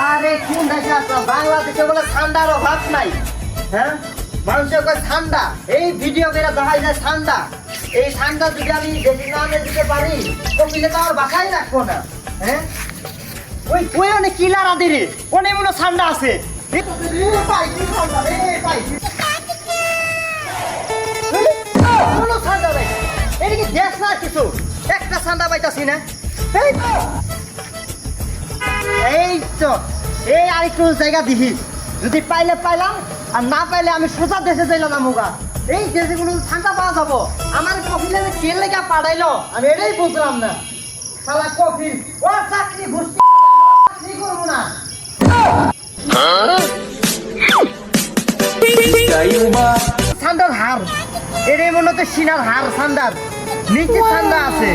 আরে কোন দেশে আসলাম? বাংলাদেশে বলে ঠান্ডার অভাব নাই। হ্যাঁ, মানুষের কয় ঠান্ডা, এই ভিডিও করে দেখাই যায় ঠান্ডা। এই ঠান্ডা যদি আমি বেশি না আনে দিতে পারি কপিলে তো আর বাসাই রাখবো না। হ্যাঁ, ওই অনেক কিলার আদিরে অনেক মনে ঠান্ডা আছে। কোনো ঠান্ডা নাই, এটা কি দেশ না কিছু? একটা ঠান্ডা পাইতাছি না। এই তো এই আরেকটু জায়গা দিহি, যদি পাইলে পাইলাম আর না পাইলে আমি সোজা দেশে যাইলাম না মুগা। এই দেশে কোনো ঠান্ডা পাওয়া যাবো? আমার কফিলে কে লেগা পাঠাইলো আমি এটাই বুঝলাম না। শালা কফি ও চাকরি ঘুষতে করবো না। ঠান্ডার হার এটাই মনে হচ্ছে সিনার হার। ঠান্ডার নিচে ঠান্ডা আছে,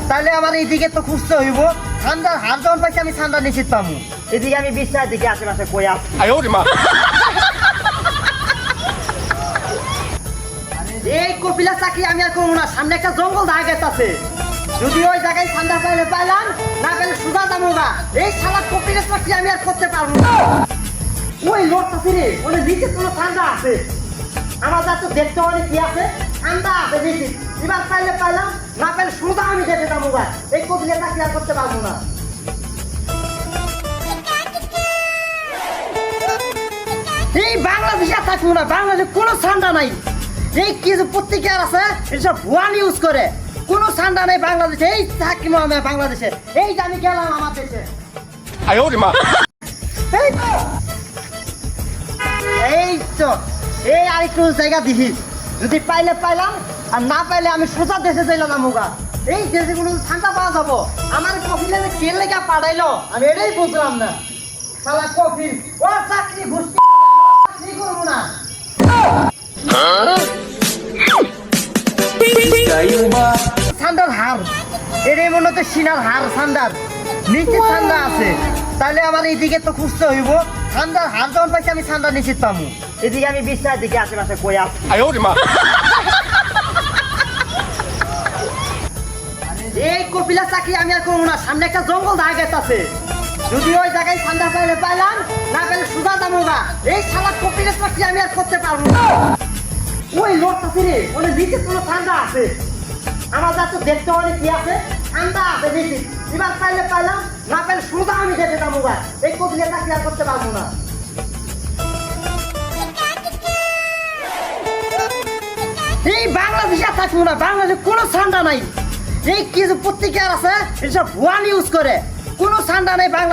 তাহলে আমার এইদিকে তো খুঁজতে হইব। ঠান্ডার হার যখন পাইছি আমি ঠান্ডা নিশ্চিত পাবো। এদিকে আমি বিছনার দিকে আশেপাশে কই আসি। এই কপিলা চাকরি আমি আর করবো না, সামনে একটা জঙ্গল জায়গা আছে। যদি ওই জায়গায় ঠান্ডা পাইলে পাইলাম, না পেলে সুদা যাবো না। এই শালা কপিলা চাকরি আমি আর করতে পারবো না। ওই লোকটা ফিরে ওদের নিচে কোনো ঠান্ডা আছে, আমার তো দেখতে অনেক কি আছে, ঠান্ডা আছে নিচে। এবার পাইলে পাইলাম, না পেলে সুদা আমি যেতে যাবো না। এই কপিলা চাকরি আর করতে পারবো না। এই বাংলাদেশে থাকবো না, বাংলাদেশে কোনো ঠান্ডা নাই। এই কিছু পত্রিকার আছে এসব ভুয়া নিউজ করে, কোনো ঠান্ডা নেই বাংলাদেশে। এই থাকি আমি বাংলাদেশে, এই যে আমি গেলাম আমার দেশে। এই তো এই আরেকটু জায়গা দিহি, যদি পাইলে পাইলাম আর না পাইলে আমি সোজা দেশে যাইলাম না মুগা। এই দেশে কোনো ঠান্ডা পাওয়া যাবো? আমার কফিলে কে লেগা পাঠাইলো আমি এটাই বুঝলাম না। শালা কফি ও চাকরি ঘুষতে করবো না। ঠান্ডার হার এটাই মনে হচ্ছে সিনার হার। ঠান্ডার নিচে ঠান্ডা আছে, তাহলে আমার এইদিকে তো খুঁজতে হইব। ঠান্ডার হার যখন পাইছি আমি ঠান্ডা নিশ্চিত পাবো। এদিকে আমি বিছনার দিকে আশেপাশে কই আসি। এই কপিলা চাকরি আমি আর করবো না, সামনে একটা জঙ্গল জায়গা আছে। যদি ওই জায়গায় ঠান্ডা পাইলে পাইলাম, না পেলে সুদা যাবো না। এই শালা কপিলা চাকরি আমি আর করতে পারবো না। ওই লোকটা ফিরে ওদের নিচে কোনো ঠান্ডা আছে, আমার তো দেখতে অনেক কি আছে, ঠান্ডা আছে নিচে। এবার পাইলে পাইলাম, না পেলে সুদা আমি যেতে যাবো না। এই কপিলা চাকরি আর করতে পারবো না। এই বাংলাদেশে থাকবো না, বাংলাদেশে কোনো ঠান্ডা নাই। এই কিছু পত্রিকার আছে এসব ভুয়া নিউজ করে, কোনো ঠান্ডা নাই বাংলা।